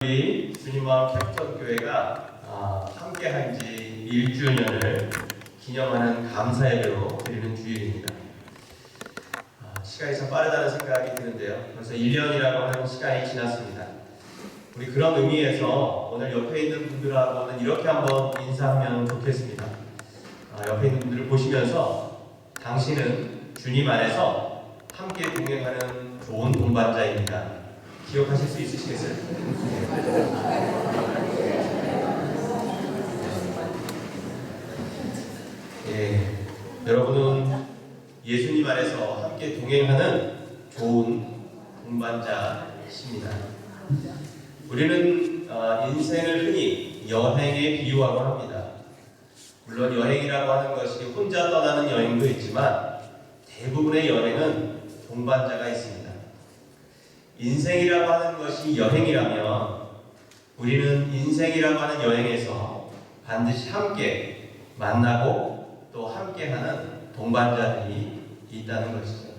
우리 주님과 캡터교회가 함께한 지 1주년을 기념하는 감사예배로 드리는 주일입니다. 시간이 참 빠르다는 생각이 드는데요. 벌써 1년이라고 하는 시간이 지났습니다. 우리 그런 의미에서 오늘 옆에 있는 분들하고는 이렇게 한번 인사하면 좋겠습니다. 옆에 있는 분들을 보시면서 당신은 주님 안에서 함께 동행하는 좋은 동반자입니다. 기억하실 수 있으시겠어요? 여러분은 예수님 안에서 함께 동행하는 좋은 동반자이십니다. 우리는 인생을 흔히 여행에 비유하고 합니다. 물론 여행이라고 하는 것이 혼자 떠나는 여행도 있지만 대부분의 여행은 동반자가 있습니다. 인생이라고 하는 것이 여행이라면 우리는 인생이라고 하는 여행에서 반드시 함께 만나고 또 함께하는 동반자들이 있다는 것이죠.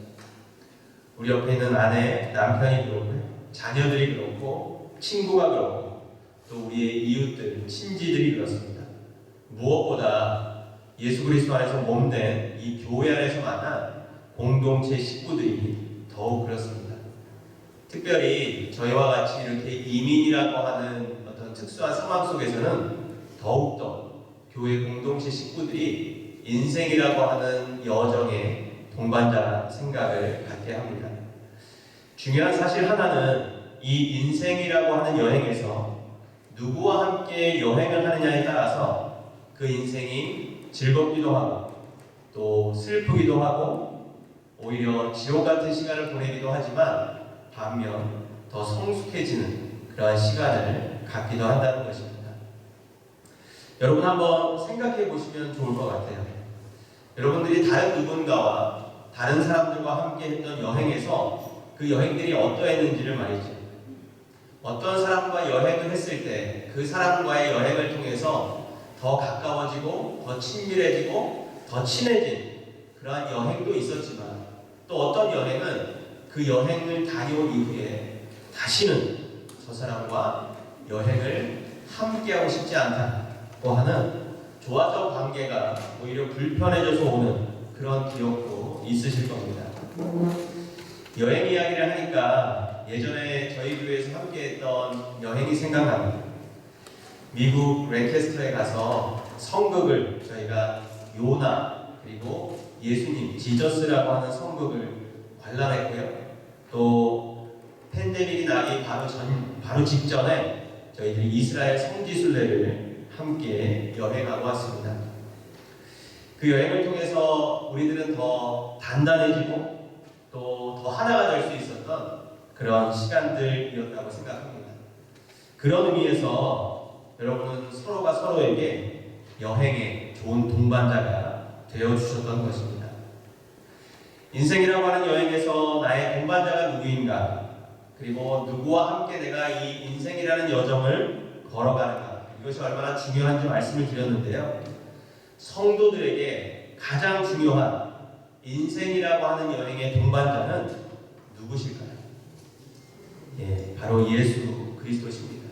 우리 옆에 있는 아내, 남편이 그렇고요. 자녀들이 그렇고 친구가 그렇고 또 우리의 이웃들, 친지들이 그렇습니다. 무엇보다 예수 그리스도 안에서 몸된 이 교회 안에서 만난 공동체 식구들이 더욱 그렇습니다. 특별히 저희와 같이 이렇게 이민이라고 하는 어떤 특수한 상황 속에서는 더욱더 교회 공동체 식구들이 인생이라고 하는 여정의 동반자라는 생각을 갖게 합니다. 중요한 사실 하나는 이 인생이라고 하는 여행에서 누구와 함께 여행을 하느냐에 따라서 그 인생이 즐겁기도 하고 또 슬프기도 하고 오히려 지옥 같은 시간을 보내기도 하지만 반면 더 성숙해지는 그러한 시간을 갖기도 한다는 것입니다. 여러분 한번 생각해 보시면 좋을 것 같아요. 여러분들이 다른 누군가와 다른 사람들과 함께 했던 여행에서 그 여행들이 어떠했는지를 말이죠. 어떤 사람과 여행을 했을 때 그 사람과의 여행을 통해서 더 가까워지고 더 친밀해지고 더 친해진 그러한 여행도 있었지만 또 어떤 여행은 그 여행을 다녀온 이후에 다시는 저 사람과 여행을 함께하고 싶지 않다고 하는 좋았던 관계가 오히려 불편해져서 오는 그런 기억도 있으실 겁니다. 여행 이야기를 하니까 예전에 저희 교회에서 함께했던 여행이 생각납니다. 미국 랜캐스터에 가서 성극을 저희가 요나 그리고 예수님, 지저스라고 하는 성극을 관람했고요. 또 팬데믹이 나기 바로 직전에 저희들이 이스라엘 성지순례를 함께 여행하고 왔습니다. 그 여행을 통해서 우리들은 더 단단해지고 또 더 하나가 될 수 있었던 그런 시간들이었다고 생각합니다. 그런 의미에서 여러분은 서로가 서로에게 여행의 좋은 동반자가 되어주셨던 것입니다. 인생이라고 하는 여행에서 나의 동반자가 누구인가, 그리고 누구와 함께 내가 이 인생이라는 여정을 걸어가는가, 이것이 얼마나 중요한지 말씀을 드렸는데요. 성도들에게 가장 중요한 인생이라고 하는 여행의 동반자는 누구실까요? 바로 예수 그리스도십니다.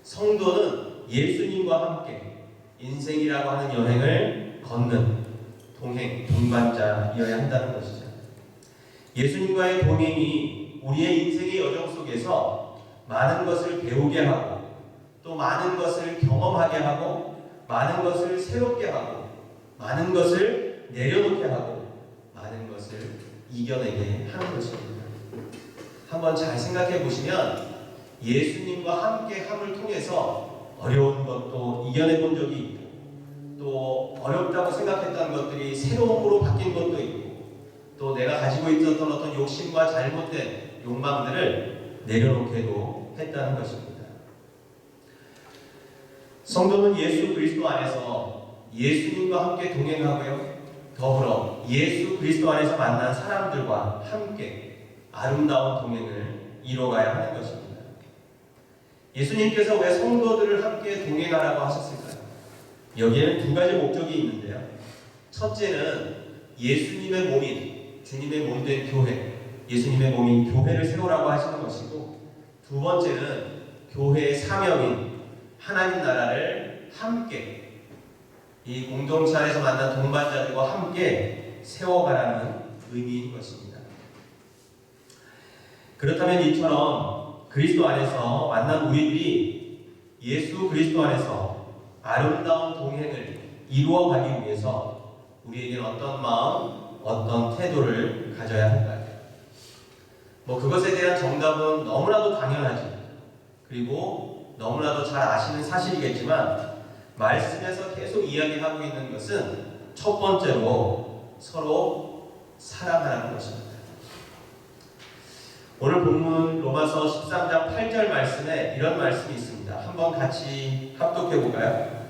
성도는 예수님과 함께 인생이라고 하는 여행을 걷는 동반자이어야 한다는 것이죠. 예수님과의 동행이 우리의 인생의 여정 속에서 많은 것을 배우게 하고 또 많은 것을 경험하게 하고 많은 것을 새롭게 하고 많은 것을 내려놓게 하고 많은 것을 이겨내게 하는 것입니다. 한번 잘 생각해 보시면 예수님과 함께 함을 통해서 어려운 것도 이겨내 본 적이 있고 또 어렵다고 생각했던 것들이 새로움으로 바뀐 것도 있고 또 내가 가지고 있었던 어떤 욕심과 잘못된 욕망들을 내려놓게도 했다는 것입니다. 성도는 예수 그리스도 안에서 예수님과 함께 동행하고요. 더불어 예수 그리스도 안에서 만난 사람들과 함께 아름다운 동행을 이뤄가야 하는 것입니다. 예수님께서 왜 성도들을 함께 동행하라고 하셨을까요? 여기에는 두 가지 목적이 있는데요. 첫째는 예수님의 몸인 주님의 몸된 교회, 예수님의 몸인 교회를 세우라고 하시는 것이고, 두 번째는 교회의 사명인 하나님 나라를 함께 이 공동체 안에서 만난 동반자들과 함께 세워가라는 의미인 것입니다. 그렇다면 이처럼 그리스도 안에서 만난 우리들이 예수 그리스도 안에서 아름다운 동행을 이루어가기 위해서 우리에게는 어떤 마음, 어떤 태도를 가져야 할까요? 그것에 대한 정답은 너무나도 당연하지. 그리고 너무나도 잘 아시는 사실이겠지만 말씀에서 계속 이야기하고 있는 것은 첫 번째로 서로 사랑하라는 것입니다. 오늘 본문 로마서 13장 8절 말씀에 이런 말씀이 있습니다. 한번 같이 합독해 볼까요?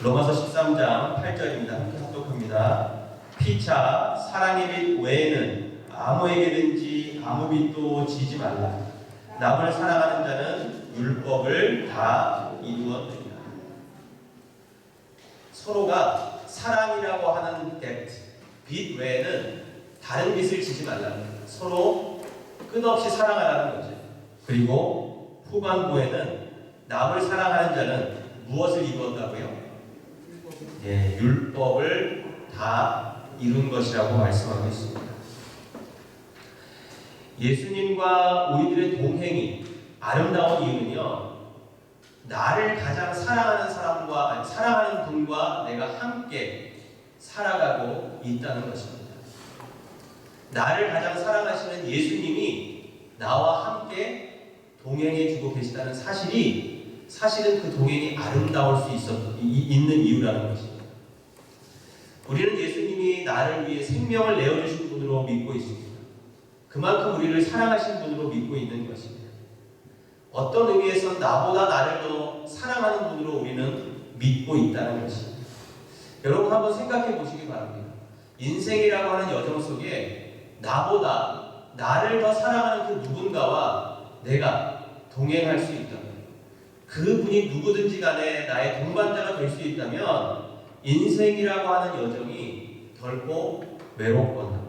로마서 13장 8절입니다. 함께 합독합니다. 피차 사랑의 빛 외에는 아무에게든지 아무 빛도 지지 말라. 남을 사랑하는 자는 율법을 다 이루었느니라. 서로가 사랑이라고 하는 빛 외에는 다른 빛을 지지 말라는 거예요. 서로 끝없이 사랑하라는 거죠. 그리고 후반부에는 남을 사랑하는 자는 무엇을 이루었다고요? 율법을 다 이룬 것이라고 말씀하고 있습니다. 예수님과 우리들의 동행이 아름다운 이유는요, 나를 가장 사랑하는 분과 내가 함께 살아가고 있다는 것입니다. 나를 가장 사랑하시는 예수님이 나와 함께 동행해주고 계시다는 사실은 그 동행이 아름다울 수 있는 이유라는 것입니다. 우리는 예수님이 나를 위해 생명을 내어주신 분으로 믿고 있습니다. 그만큼 우리를 사랑하신 분으로 믿고 있는 것입니다. 어떤 의미에서 나보다 나를 더 사랑하는 분으로 우리는 믿고 있다는 것입니다. 여러분 한번 생각해 보시기 바랍니다. 인생이라고 하는 여정 속에 나보다 나를 더 사랑하는 그 누군가와 내가 동행할 수 있다면, 그분이 누구든지 간에 나의 동반자가 될 수 있다면 인생이라고 하는 여정이 결코 외롭거나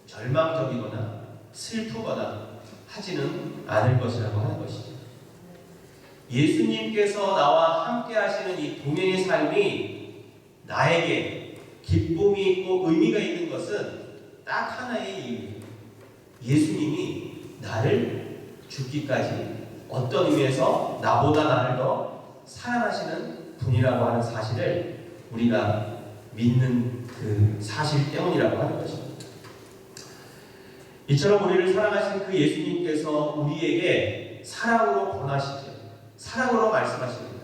절망적이거나 슬프거나 하지는 않을 것이라고 하는 것이죠. 예수님께서 나와 함께 하시는 이 동행의 삶이 나에게 기쁨이 있고 의미가 있는 것은 딱 하나의 이유예요. 예수님이 나를 죽기까지 어떤 의미에서 나보다 나를 더 사랑하시는 분이라고 하는 사실을 우리가 믿는 그 사실 때문이라고 하는 것입니다. 이처럼 우리를 사랑하신 그 예수님께서 우리에게 사랑으로 권하시죠. 사랑으로 말씀하십니다.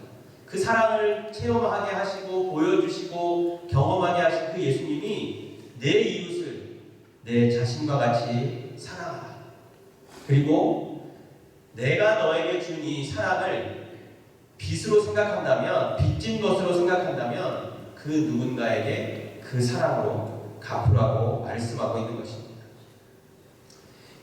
그 사랑을 체험하게 하시고 보여주시고 경험하게 하신 그 예수님이 내 이웃을 내 자신과 같이 사랑하라. 그리고 내가 너에게 준 이 사랑을 빛으로 생각한다면, 빚진 것으로 생각한다면 그 누군가에게 그 사랑으로 갚으라고 말씀하고 있는 것입니다.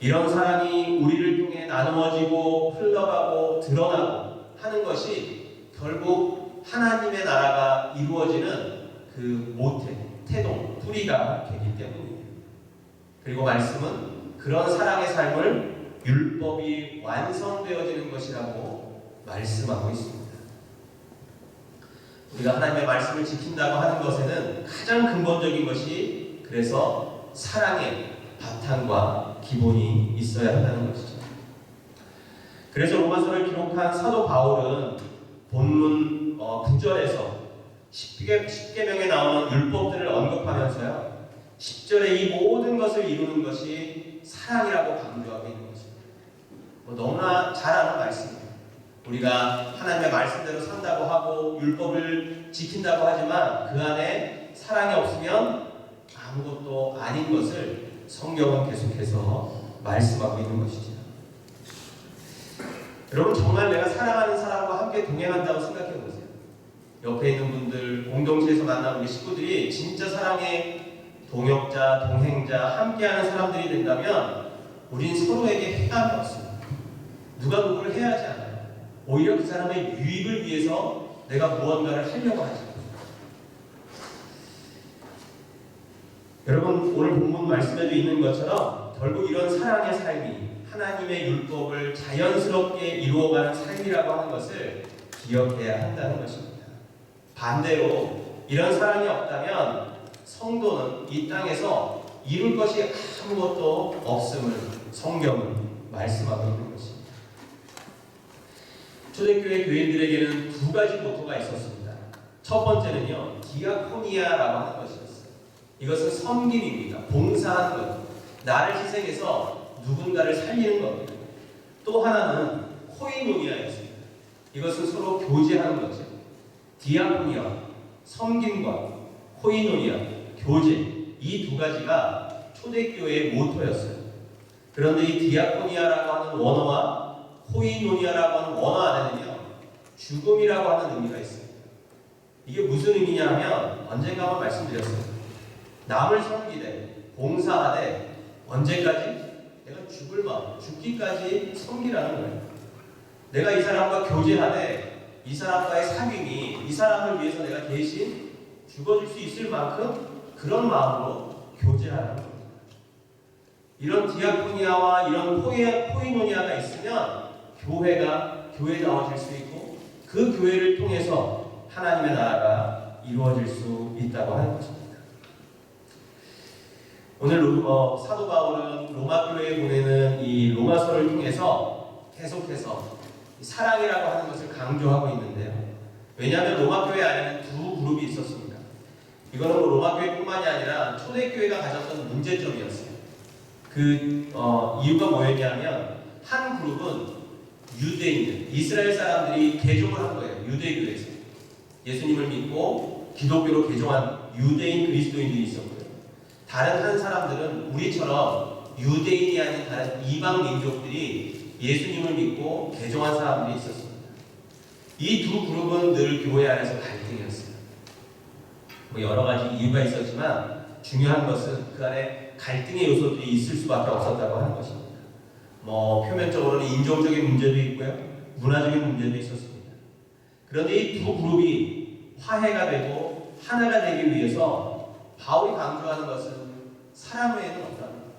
이런 사랑이 우리를 통해 나누어지고 흘러가고 드러나고 하는 것이 결국 하나님의 나라가 이루어지는 그 모태, 태동, 뿌리가 되기 때문입니다. 그리고 말씀은 그런 사랑의 삶을 율법이 완성되어지는 것이라고 말씀하고 있습니다. 우리가 하나님의 말씀을 지킨다고 하는 것에는 가장 근본적인 것이 그래서 사랑의 바탕과 기본이 있어야 한다는 것이죠. 그래서 로마서를 기록한 사도 바울은 본문 9절에서 10계명에 나오는 율법들을 언급하면서요, 10절에 이 모든 것을 이루는 것이 사랑이라고 강조하고 있는 것입니다. 너무나 잘 아는 말씀입니다. 우리가 하나님의 말씀대로 산다고 하고 율법을 지킨다고 하지만 그 안에 사랑이 없으면 아무것도 아닌 것을 성경은 계속해서 말씀하고 있는 것이죠. 여러분, 정말 내가 사랑하는 사람과 함께 동행한다고 생각해 보세요. 옆에 있는 분들, 공동체에서 만나는 우리 식구들이 진짜 사랑의 동역자, 동행자, 함께하는 사람들이 된다면 우린 서로에게 해감이 없습니다. 누가 누구를 해하지 않아요. 오히려 그 사람의 유익을 위해서 내가 무언가를 하려고 하죠. 여러분, 오늘 본문 말씀에도 있는 것처럼 결국 이런 사랑의 삶이 하나님의 율법을 자연스럽게 이루어가는 삶이라고 하는 것을 기억해야 한다는 것입니다. 반대로 이런 사랑이 없다면 성도는 이 땅에서 이룰 것이 아무것도 없음을 성경은 말씀하고 있는 것입니다. 초대교회 교인들에게는 두 가지 모토가 있었습니다. 첫 번째는요, 디아코니아라고 하는 것이었어요. 이것은 섬김입니다. 봉사하는 것. 나를 희생해서 누군가를 살리는 겁니다. 또 하나는 코이노니아였습니다. 이것은 서로 교제하는 거죠. 디아코니아, 섬김과 코이노니아, 교제. 이 두 가지가 초대교회의 모토였어요. 그런데 이 디아코니아라고 하는 원어와 코이노니아라고 하는 원어 안에는요, 죽음이라고 하는 의미가 있습니다. 이게 무슨 의미냐 하면 언젠가 한번 말씀드렸어요. 남을 섬기되 봉사하되 언제까지? 내가 죽을 마음, 죽기까지 섬기라는 거예요. 내가 이 사람과 교제하되 이 사람과의 사귐이 이 사람을 위해서 내가 대신 죽어줄 수 있을 만큼 그런 마음으로 교제하는 겁니다. 이런 디아코니아와 이런 코이노니아가 있으면 교회다워질 수 있고 그 교회를 통해서 하나님의 나라가 이루어질 수 있다고 하는 것입니다. 오늘 사도 바울은 로마 교회에 보내는 이 로마서를 통해서 계속해서 사랑이라고 하는 것을 강조하고 있는데요. 왜냐하면 로마 교회 안에는 두 그룹이 있었습니다. 이거는 로마 교회뿐만이 아니라 초대교회가 가졌던 문제점이었어요. 그 이유가 뭐였냐면 한 그룹은 유대인들, 이스라엘 사람들이 개종을 한 거예요. 유대교회에서 예수님을 믿고 기독교로 개종한 유대인 그리스도인들이 있었고요. 다른 한 사람들은 우리처럼 유대인이 아닌 다른 이방 민족들이 예수님을 믿고 개종한 사람들이 있었습니다. 이 두 그룹은 늘 교회 안에서 갈등이었어요. 여러 가지 이유가 있었지만 중요한 것은 그 안에 갈등의 요소들이 있을 수밖에 없었다고 하는 것입니다. 표면적으로는 인종적인 문제도 있고요, 문화적인 문제도 있었습니다. 그런데 이 두 그룹이 화해가 되고 하나가 되기 위해서 바울이 강조하는 것은 사랑 외에는 없다는 겁니다.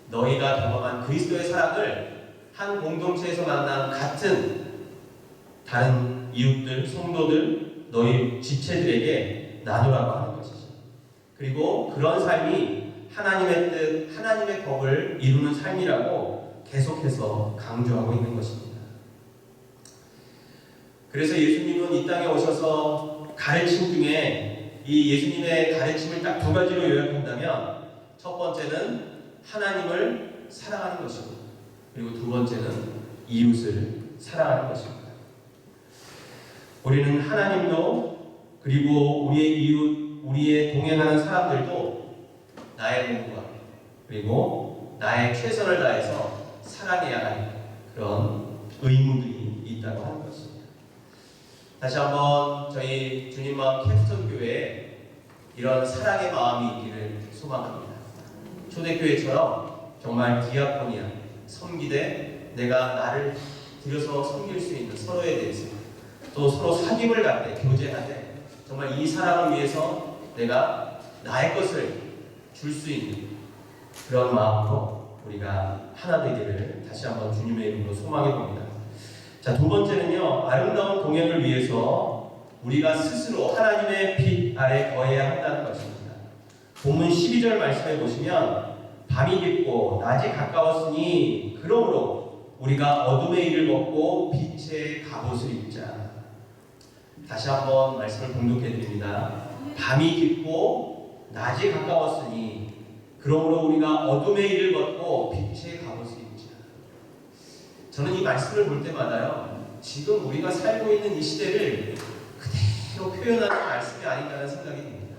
너희가 경험한 그리스도의 사랑을 한 공동체에서 만난 같은 다른 이웃들, 성도들, 너희 지체들에게 나누라고 하는 것이죠. 그리고 그런 삶이 하나님의 뜻, 하나님의 법을 이루는 삶이라고 계속해서 강조하고 있는 것입니다. 그래서 예수님은 이 땅에 오셔서 가르침 중에 이 예수님의 가르침을 딱 두 가지로 요약한다면 첫 번째는 하나님을 사랑하는 것이고 그리고 두 번째는 이웃을 사랑하는 것입니다. 우리는 하나님도 그리고 우리의 이웃, 우리의 동행하는 사람들도 나의 몸과 그리고 나의 최선을 다해서 사랑해야 하는 그런 의무들이 있다고 하는 것입니다. 다시 한번 저희 주님마음 캡스톤 교회에 이런 사랑의 마음이 있기를 소망합니다. 초대교회처럼 정말 디아코니아, 섬기되 내가 나를 들여서 섬길 수 있는 서로에 대해서 또 서로 사귐을 갖되 교제하되 정말 이 사람을 위해서 내가 나의 것을 줄 수 있는 그런 마음으로 우리가 하나 되기를 다시 한번 주님의 이름으로 소망해 봅니다. 자, 두 번째는요, 아름다운 동행을 위해서 우리가 스스로 하나님의 빛 아래 거해야 한다는 것입니다. 본문 12절 말씀해 보시면 밤이 깊고 낮이 가까웠으니 그러므로 우리가 어둠의 일을 벗고 빛의 갑옷을 입자. 다시 한번 말씀을 봉독해 드립니다. 밤이 깊고 낮이 가까웠으니 그러므로 우리가 어둠의 일을 벗고 빛의 갑옷을 입자. 저는 이 말씀을 볼 때마다요, 지금 우리가 살고 있는 이 시대를 그대로 표현하는 말씀이 아닌가라는 생각이 듭니다.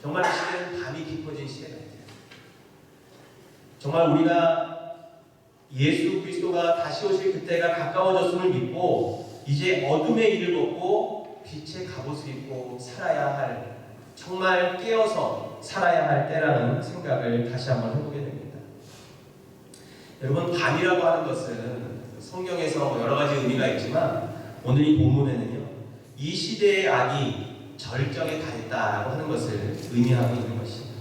정말 이 시대는 밤이 깊어진 시대 같아요. 정말 우리가 예수 그리스도가 다시 오실 그때가 가까워졌음을 믿고 이제 어둠의 일을 벗고 빛의 갑옷을 입고 살아야 할, 정말 깨어서 살아야 할 때라는 생각을 다시 한번 해보게 됩니다. 여러분, 밤이라고 하는 것은 성경에서 여러 가지 의미가 있지만 오늘 이 본문에는요, 이 시대의 악이 절정에 달했다라고 하는 것을 의미하고 있는 것입니다.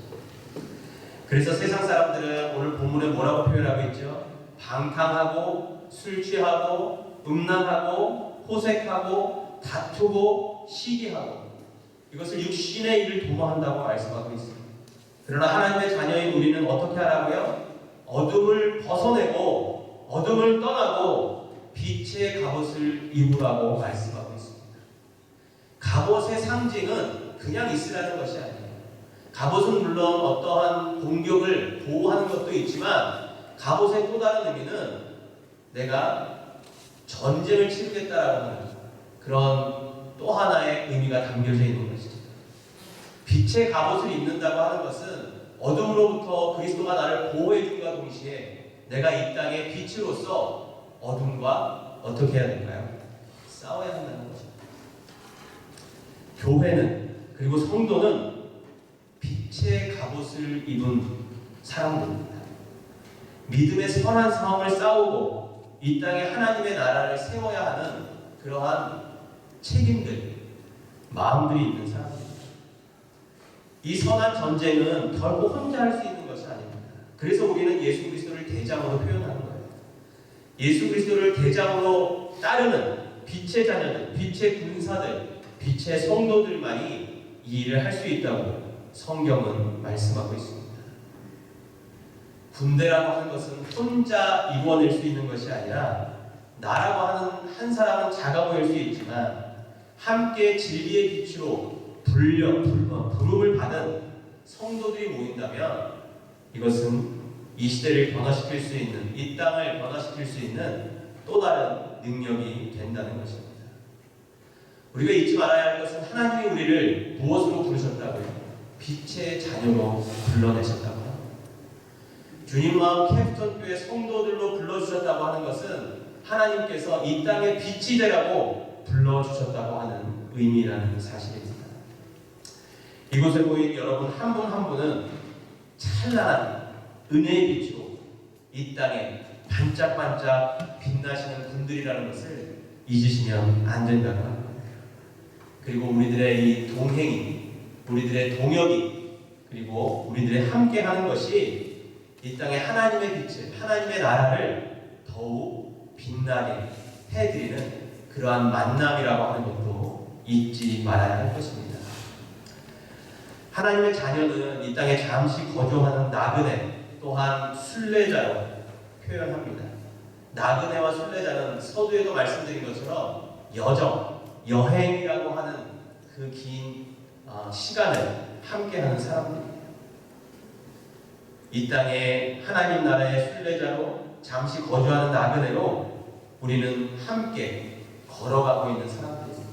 그래서 세상 사람들은 오늘 본문에 뭐라고 표현하고 있죠? 방탕하고 술 취하고 음란하고 호색하고 다투고 시기하고 이것을 육신의 일을 도모한다고 말씀하고 있습니다. 그러나 하나님의 자녀인 우리는 어떻게 하라고요? 어둠을 벗어내고 어둠을 떠나고 빛의 갑옷을 입으라고 말씀하고 있습니다. 갑옷의 상징은 그냥 있으라는 것이 아니에요. 갑옷은 물론 어떠한 공격을 보호하는 것도 있지만 갑옷의 또 다른 의미는 내가 전쟁을 치르겠다라는 그런 또 하나의 의미가 담겨져 있는 것이죠. 빛의 갑옷을 입는다고 하는 것은 어둠으로부터 그리스도가 나를 보호해 준과 동시에 내가 이 땅의 빛으로서 어둠과 어떻게 해야 될까요? 싸워야 한다는 것입니다. 교회는 그리고 성도는 빛의 갑옷을 입은 사람들입니다. 믿음의 선한 싸움을 싸우고 이 땅에 하나님의 나라를 세워야 하는 그러한 책임들, 마음들이 있는 사람들입니다. 이 선한 전쟁은 결코 혼자 할 수 있는 것이 아닙니다. 그래서 우리는 예수 그리스도를 대장으로 표현하는 거예요. 예수 그리스도를 대장으로 따르는 빛의 자녀들, 빛의 군사들, 빛의 성도들만이 이 일을 할 수 있다고 성경은 말씀하고 있습니다. 군대라고 하는 것은 혼자 이루어낼 수 있는 것이 아니라 나라고 하는 한 사람은 작아 보일 수 있지만 함께 진리의 빛으로 부름을 받은 성도들이 모인다면 이것은 이 시대를 변화시킬 수 있는, 이 땅을 변화시킬 수 있는 또 다른 능력이 된다는 것입니다. 우리가 잊지 말아야 할 것은 하나님이 우리를 무엇으로 부르셨다고요? 빛의 자녀로 불러내셨다고요. 주님 마음 캡스톤 교회 성도들로 불러주셨다고 하는 것은 하나님께서 이 땅에 빛이 되라고 불러주셨다고 하는 의미라는 사실입니다. 이곳에 보인 여러분 한 분 한 분은 찬란한 은혜의 빛으로 이 땅에 반짝반짝 빛나시는 분들이라는 것을 잊으시면 안 된다고 합니다. 그리고 우리들의 이 동행이, 우리들의 동역이, 그리고 우리들의 함께하는 것이 이 땅에 하나님의 빛을, 하나님의 나라를 더욱 빛나게 해드리는 그러한 만남이라고 하는 것도 잊지 말아야 할 것입니다. 하나님의 자녀는 이 땅에 잠시 거주하는 나그네 또한 순례자로 표현합니다. 나그네와 순례자는 서두에도 말씀드린 것처럼 여행이라고 하는 그 긴 시간을 함께하는 사람들입니다. 이 땅에 하나님 나라의 순례자로 잠시 거주하는 나그네로 우리는 함께 걸어가고 있는 사람들입니다.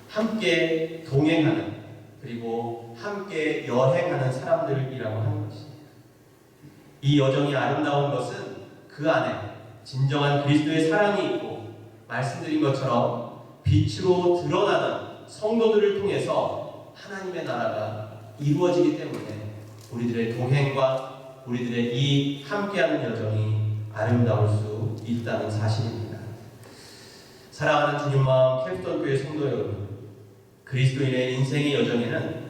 함께 동행하는 그리고 함께 여행하는 사람들이라고 하는 것입니다. 이 여정이 아름다운 것은 그 안에 진정한 그리스도의 사랑이 있고 말씀드린 것처럼 빛으로 드러나는 성도들을 통해서 하나님의 나라가 이루어지기 때문에 우리들의 동행과 우리들의 이 함께하는 여정이 아름다울 수 있다는 사실입니다. 사랑하는 주님 마음 캡스톤 교회 성도 여러분, 그리스도인의 인생의 여정에는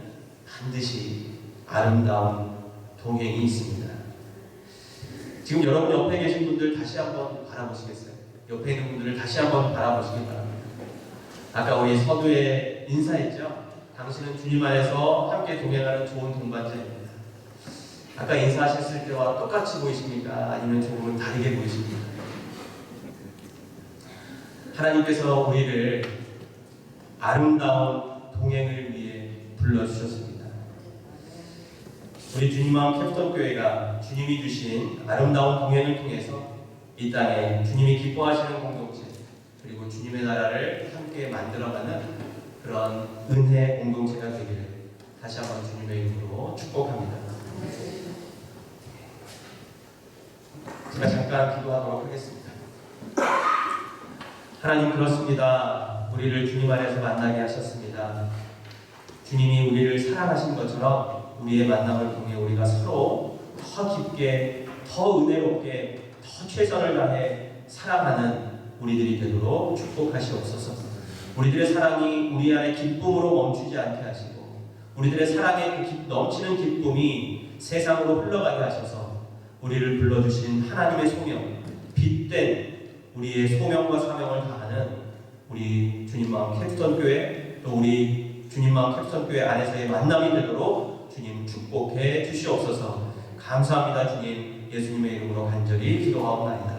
반드시 아름다운 동행이 있습니다. 지금 여러분 옆에 계신 분들 다시 한번 바라보시겠어요? 옆에 있는 분들을 다시 한번 바라보시기 바랍니다. 아까 우리 서두에 인사했죠? 당신은 주님 안에서 함께 동행하는 좋은 동반자입니다. 아까 인사하셨을 때와 똑같이 보이십니까? 아니면 조금은 다르게 보이십니까? 하나님께서 우리를 아름다운 동행을 위해 불러주셨습니다. 우리 주님 마음 캡스톤 교회가 주님이 주신 아름다운 동행을 통해서 이 땅에 주님이 기뻐하시는 공동체 그리고 주님의 나라를 함께 만들어가는 그런 은혜 공동체가 되기를 다시 한번 주님의 이름으로 축복합니다. 제가 잠깐 기도하도록 하겠습니다. 하나님 그렇습니다. 우리를 주님 안에서 만나게 하셨습니다. 주님이 우리를 사랑하신 것처럼 우리의 만남을 통해 우리가 서로 더 깊게, 더 은혜롭게, 더 최선을 다해 사랑하는 우리들이 되도록 축복하시옵소서. 우리들의 사랑이 우리 안에 기쁨으로 멈추지 않게 하시고 우리들의 사랑의 그 넘치는 기쁨이 세상으로 흘러가게 하셔서 우리를 불러주신 하나님의 소명, 빛된 우리의 소명과 사명을 다하는 우리 주님 마음 캡스톤 교회, 또 우리 주님 마음 캡스톤 교회 안에서의 만남이 되도록 주님 축복해 주시옵소서. 감사합니다. 주님, 예수님의 이름으로 간절히 기도하옵나이다.